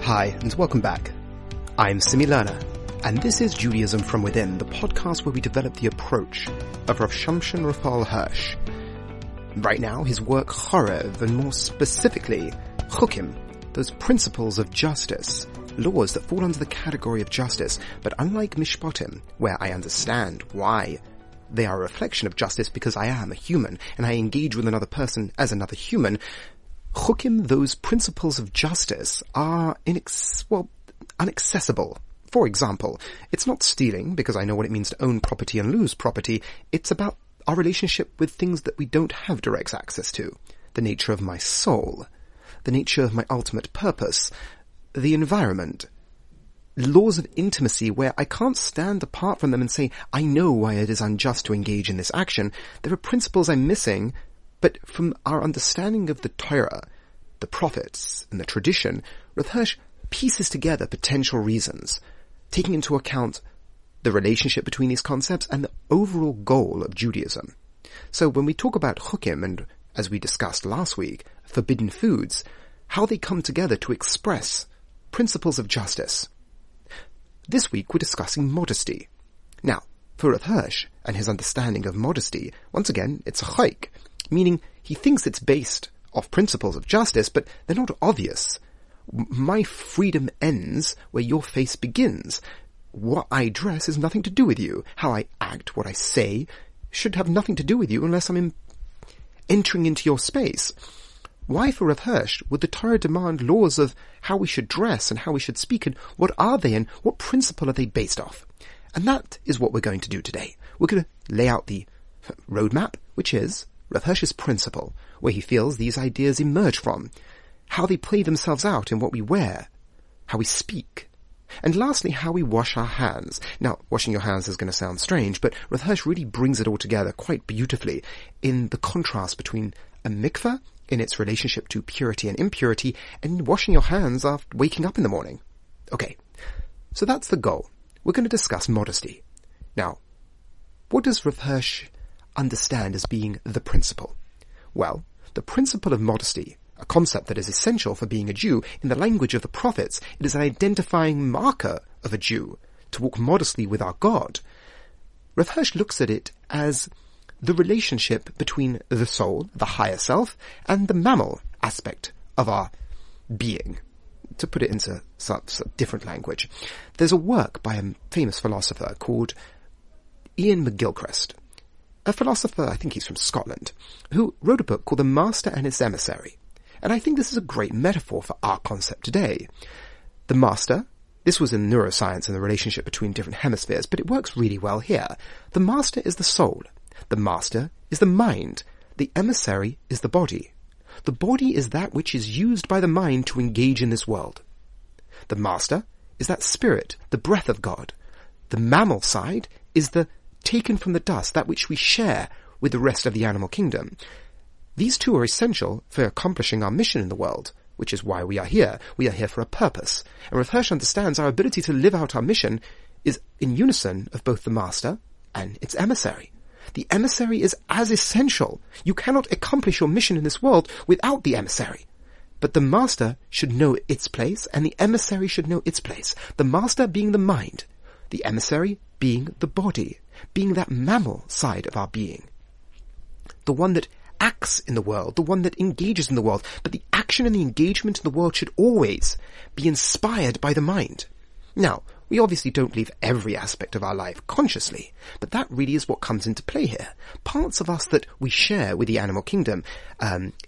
Hi, and welcome back. I'm Simi Lerner, and this is Judaism from Within, the podcast where we develop the approach of Rav Samson Raphael Hirsch. Right now, his work Chorev, and more specifically, Chukim, those principles of justice, laws that fall under the category of justice, but unlike Mishpatim, where I understand why they are a reflection of justice because I am a human, and I engage with another person as another human, Chukim, those principles of justice, are inaccessible. For example, it's not stealing, because I know what it means to own property and lose property. It's about our relationship with things that we don't have direct access to. The nature of my soul, the nature of my ultimate purpose, the environment, laws of intimacy where I can't stand apart from them and say, I know why it is unjust to engage in this action. There are principles I'm missing, but from our understanding of the Torah, the prophets, and the tradition, Rav Hirsch pieces together potential reasons, taking into account the relationship between these concepts and the overall goal of Judaism. So when we talk about chukim, and as we discussed last week, forbidden foods, how they come together to express principles of justice. This week we're discussing modesty. Now, for Rav Hirsch and his understanding of modesty, once again, it's a chayk, meaning he thinks it's based off principles of justice, but they're not obvious. My freedom ends where your face begins. What I dress has nothing to do with you. How I act, what I say, should have nothing to do with you unless I'm entering into your space. Why, for Rav Hirsch, would the Torah demand laws of how we should dress and how we should speak, and what are they and what principle are they based off? And that is what we're going to do today. We're going to lay out the roadmap, which is Rav Hirsch's principle, where he feels these ideas emerge from, how they play themselves out in what we wear, how we speak, and lastly, how we wash our hands. Now, washing your hands is going to sound strange, but Rav Hirsch really brings it all together quite beautifully in the contrast between a mikveh in its relationship to purity and impurity, and washing your hands after waking up in the morning. Okay, so that's the goal. We're going to discuss modesty. Now, what does Rav Hirsch understand as being the principle? Well, the principle of modesty, a concept that is essential for being a Jew, in the language of the prophets, it is an identifying marker of a Jew, to walk modestly with our God. Rav Hirsch looks at it as the relationship between the soul, the higher self, and the mammal aspect of our being. To put it into some different language, there's a work by a famous philosopher called Iain McGilchrist, a philosopher, I think he's from Scotland, who wrote a book called The Master and His Emissary. And I think this is a great metaphor for our concept today. The master, this was in neuroscience and the relationship between different hemispheres, but it works really well here. The master is the soul. The master is the mind. The emissary is the body. The body is that which is used by the mind to engage in this world. The master is that spirit, the breath of God. The mammal side is the taken from the dust, that which we share with the rest of the animal kingdom. These two are essential for accomplishing our mission in the world, which is why we are here. We are here for a purpose. And Rav Hirsch understands our ability to live out our mission is in unison of both the master and its emissary. The emissary is as essential. You cannot accomplish your mission in this world without the emissary. But the master should know its place, and the emissary should know its place. The master being the mind, the emissary being the body, being that mammal side of our being. The one that acts in the world, the one that engages in the world. But the action and the engagement in the world should always be inspired by the mind. Now, we obviously don't live every aspect of our life consciously, but that really is what comes into play here. Parts of us that we share with the animal kingdom,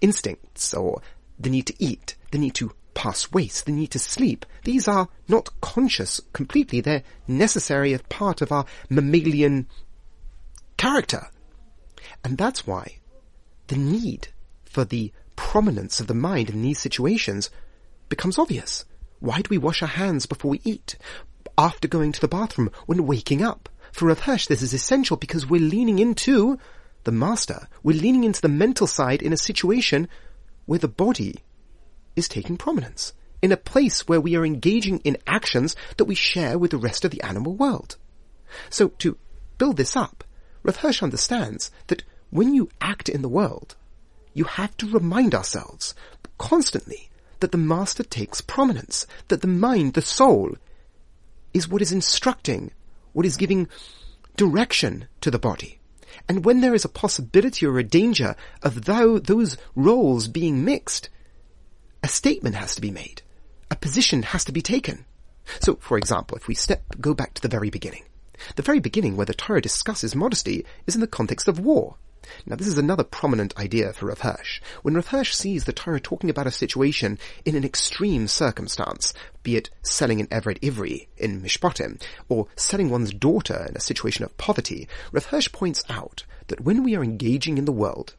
instincts, or the need to eat, the need to pass waste, the need to sleep, these are not conscious completely. They're necessary as part of our mammalian character. And that's why the need for the prominence of the mind in these situations becomes obvious. Why do we wash our hands before we eat? After going to the bathroom? When waking up? For Rav Hirsch, this is essential because we're leaning into the master. We're leaning into the mental side in a situation where the body is taking prominence, in a place where we are engaging in actions that we share with the rest of the animal world. So to build this up, Rav Hirsch understands that when you act in the world, you have to remind ourselves constantly that the master takes prominence, that the mind, the soul, is what is instructing, what is giving direction to the body. And when there is a possibility or a danger of those roles being mixed, a statement has to be made. A position has to be taken. So, for example, if we go back to the very beginning where the Torah discusses modesty is in the context of war. Now, this is another prominent idea for Rav Hirsch. When Rav Hirsch sees the Torah talking about a situation in an extreme circumstance, be it selling an Eved Ivri in Mishpatim, or selling one's daughter in a situation of poverty, Rav Hirsch points out that when we are engaging in the world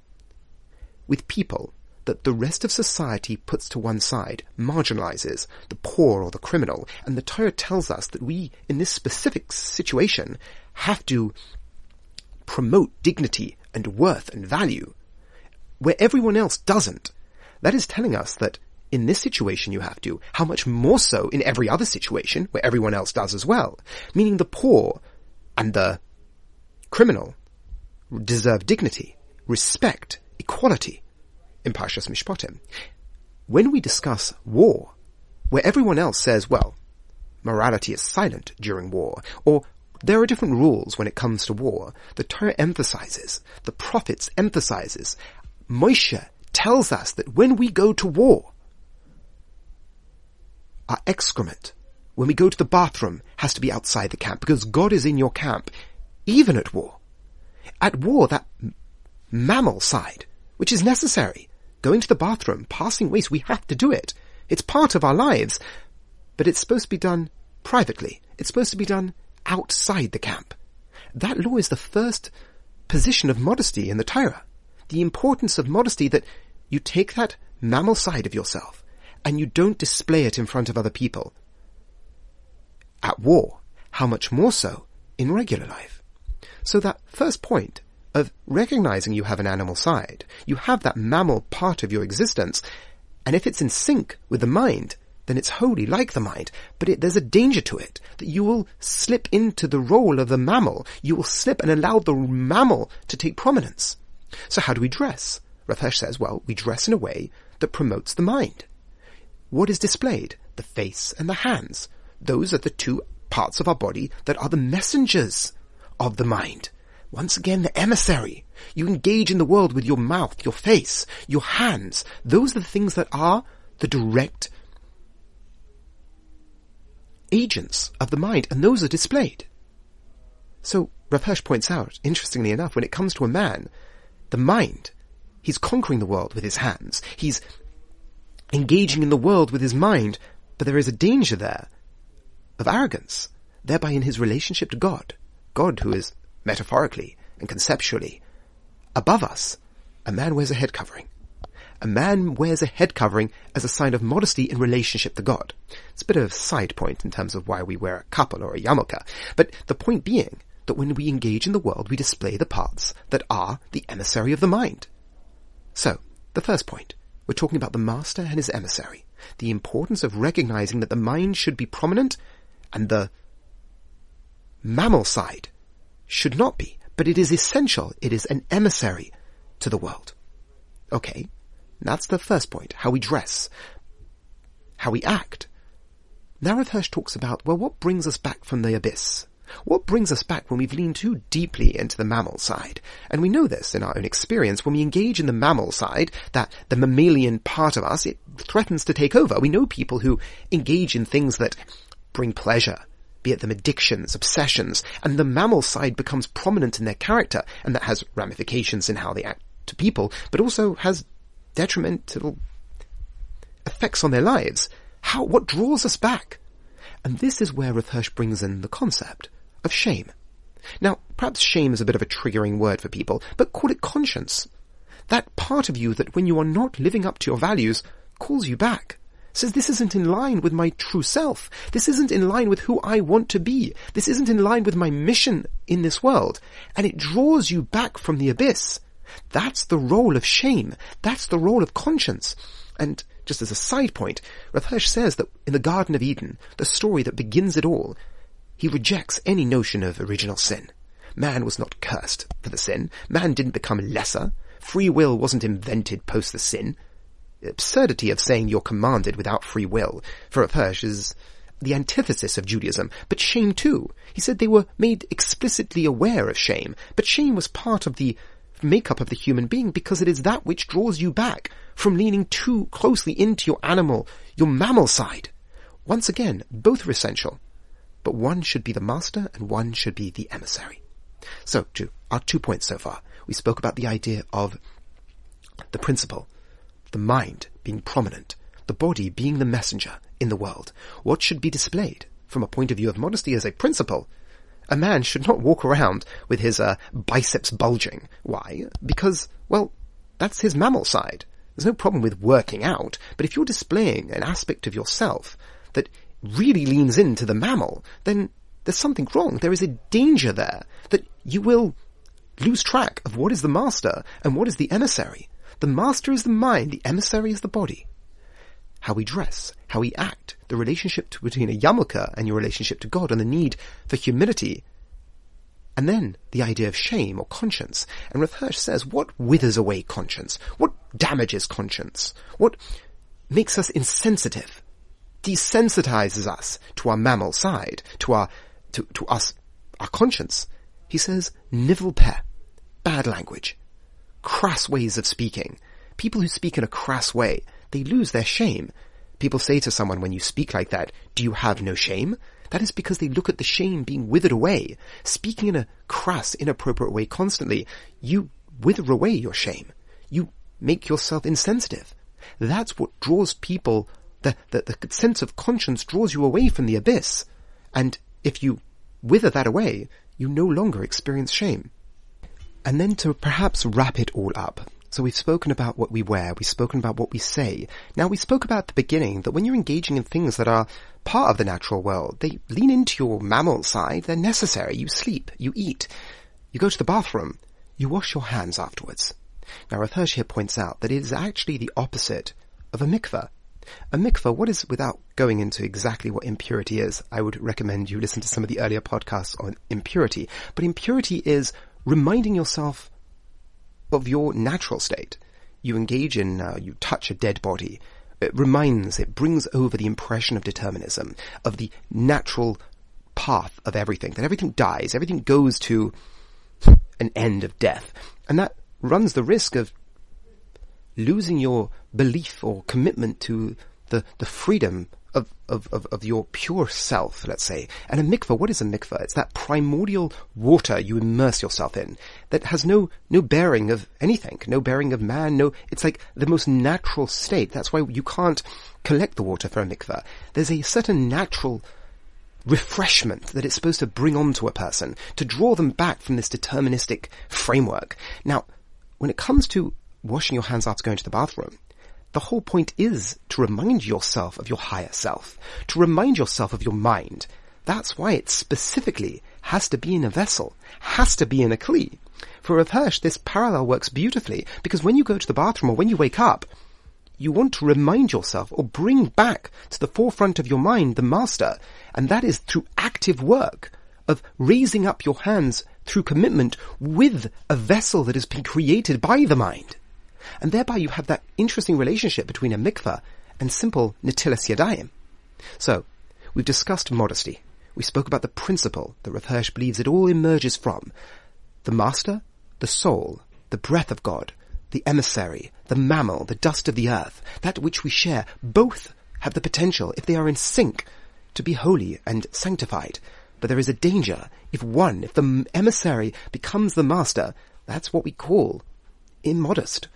with people that the rest of society puts to one side, marginalizes the poor or the criminal, and the Torah tells us that we, in this specific situation, have to promote dignity and worth and value, where everyone else doesn't. That is telling us that in this situation you have to, how much more so in every other situation, where everyone else does as well. Meaning the poor and the criminal deserve dignity, respect, equality in Parshas Mishpatim. When we discuss war, where everyone else says, well, morality is silent during war, or there are different rules when it comes to war, the Torah emphasizes, the prophets emphasizes, Moshe tells us that when we go to war, our excrement, when we go to the bathroom, has to be outside the camp, because God is in your camp, even at war. At war, that mammal side, which is necessary, going to the bathroom, passing waste, we have to do it. It's part of our lives, but it's supposed to be done privately. It's supposed to be done outside the camp. That law is the first position of modesty in the Torah. The importance of modesty, that you take that mammal side of yourself and you don't display it in front of other people. At war, how much more so in regular life? So that first point of recognizing you have an animal side, you have that mammal part of your existence, and if it's in sync with the mind, then it's holy like the mind, but there's a danger to it, that you will slip into the role of the mammal. You will slip and allow the mammal to take prominence. So how do we dress? Rav Hirsch says, well, we dress in a way that promotes the mind. What is displayed? The face and the hands. Those are the two parts of our body that are the messengers of the mind. Once again, the emissary. You engage in the world with your mouth, your face, your hands. Those are the things that are the direct agents of the mind, and those are displayed. So Rav Hirsch points out, interestingly enough, when it comes to a man, the mind, he's conquering the world with his hands, he's engaging in the world with his mind, but there is a danger there of arrogance, thereby in his relationship to God who is metaphorically and conceptually above us. A man wears a head covering. A man wears a head covering as a sign of modesty in relationship to God. It's a bit of a side point in terms of why we wear a kapel or a yarmulke, but the point being that when we engage in the world, we display the parts that are the emissary of the mind. So, the first point, we're talking about the master and his emissary, the importance of recognizing that the mind should be prominent and the mammal side should not be, but it is essential, it is an emissary to the world. Okay. That's the first point, how we dress, how we act. Now Rav Hirsch talks about, well, what brings us back from the abyss? What brings us back when we've leaned too deeply into the mammal side? And we know this in our own experience. When we engage in the mammal side, that the mammalian part of us, it threatens to take over. We know people who engage in things that bring pleasure, be it them addictions, obsessions, and the mammal side becomes prominent in their character, and that has ramifications in how they act to people, but also has detrimental effects on their lives. What draws us back? And this is where Rav Hirsch brings in the concept of shame. Now, perhaps shame is a bit of a triggering word for people, but call it conscience. That part of you that when you are not living up to your values calls you back. Says this isn't in line with my true self. This isn't in line with who I want to be. This isn't in line with my mission in this world. And it draws you back from the abyss. That's the role of shame. That's the role of conscience. And just as a side point, Rav Hirsch says that in the Garden of Eden, the story that begins it all, he rejects any notion of original sin. Man was not cursed for the sin. Man didn't become lesser. Free will wasn't invented post the sin. absurdity of saying you're commanded without free will, for Rav Hirsch, is the antithesis of Judaism. But shame too. He said they were made explicitly aware of shame, but shame was part of the makeup of the human being because it is that which draws you back from leaning too closely into your mammal side. Once again, both are essential, but one should be the master and one should be the emissary. So, our 2 points so far. We spoke about the idea of the principle, the mind being prominent, the body being the messenger in the world. What should be displayed from a point of view of modesty as a principle? A man should not walk around with his biceps bulging. Why? Because, well, that's his mammal side. There's no problem with working out, but if you're displaying an aspect of yourself that really leans into the mammal, then there's something wrong. There is a danger there that you will lose track of what is the master and what is the emissary. The master is the mind, the emissary is the body. How we dress, how we act, the relationship between a yarmulke and your relationship to God, and the need for humility. And then the idea of shame or conscience. And Rav Hirsch says, what withers away conscience? What damages conscience? What makes us insensitive? Desensitizes us to our mammal side, to our conscience. He says, nivel peh, bad language, crass ways of speaking. People who speak in a crass way, they lose their shame. People say to someone, when you speak like that, do you have no shame? That is because they look at the shame being withered away. Speaking in a crass, inappropriate way constantly, you wither away your shame. You make yourself insensitive. That's what draws people, the sense of conscience draws you away from the abyss. And if you wither that away, you no longer experience shame. And then to perhaps wrap it all up. So we've spoken about what we wear, we've spoken about what we say. Now we spoke about at the beginning that when you're engaging in things that are part of the natural world, they lean into your mammal side, they're necessary. You sleep, you eat, you go to the bathroom, you wash your hands afterwards. Now Rav Hirsch here points out that it is actually the opposite of a mikveh. A mikveh, what is, without going into exactly what impurity is, I would recommend you listen to some of the earlier podcasts on impurity. But impurity is reminding yourself of your natural state. You engage in, you touch a dead body. It brings over the impression of determinism, of the natural path of everything, that everything dies, everything goes to an end of death. And that runs the risk of losing your belief or commitment to the freedom of your pure self, let's say. And a mikveh, what is a mikveh? It's that primordial water you immerse yourself in that has no bearing of anything, no bearing of man, it's like the most natural state. That's why you can't collect the water for a mikveh. There's a certain natural refreshment that it's supposed to bring onto a person, to draw them back from this deterministic framework. Now, when it comes to washing your hands after going to the bathroom, the whole point is to remind yourself of your higher self, to remind yourself of your mind. That's why it specifically has to be in a vessel, has to be in a kli. For Rav Hirsch, this parallel works beautifully, because when you go to the bathroom or when you wake up, you want to remind yourself or bring back to the forefront of your mind the master, and that is through active work of raising up your hands through commitment with a vessel that has been created by the mind. And thereby you have that interesting relationship between a mikveh and simple netilas yadayim. So, we've discussed modesty. We spoke about the principle that Rav Hirsch believes it all emerges from. The master, the soul, the breath of God, the emissary, the mammal, the dust of the earth, that which we share, both have the potential, if they are in sync, to be holy and sanctified. But there is a danger if the emissary becomes the master. That's what we call immodest.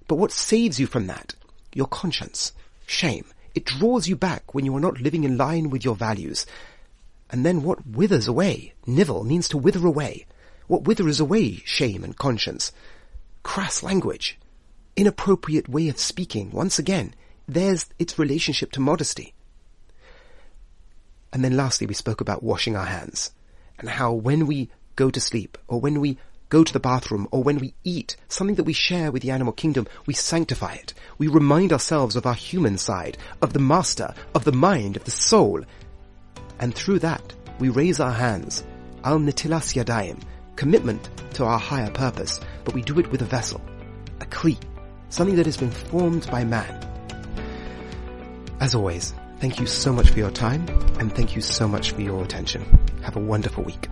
But what saves you from that? Your conscience. Shame. It draws you back when you are not living in line with your values. And then what withers away? Nivel means to wither away. What withers away shame and conscience? Crass language. Inappropriate way of speaking. Once again, there's its relationship to modesty. And then lastly, we spoke about washing our hands. And how when we go to sleep, or when we go to the bathroom, or when we eat, something that we share with the animal kingdom, we sanctify it. We remind ourselves of our human side, of the master, of the mind, of the soul. And through that, we raise our hands, al netilas yadayim, commitment to our higher purpose, but we do it with a vessel, a kli, something that has been formed by man. As always, thank you so much for your time, and thank you so much for your attention. Have a wonderful week.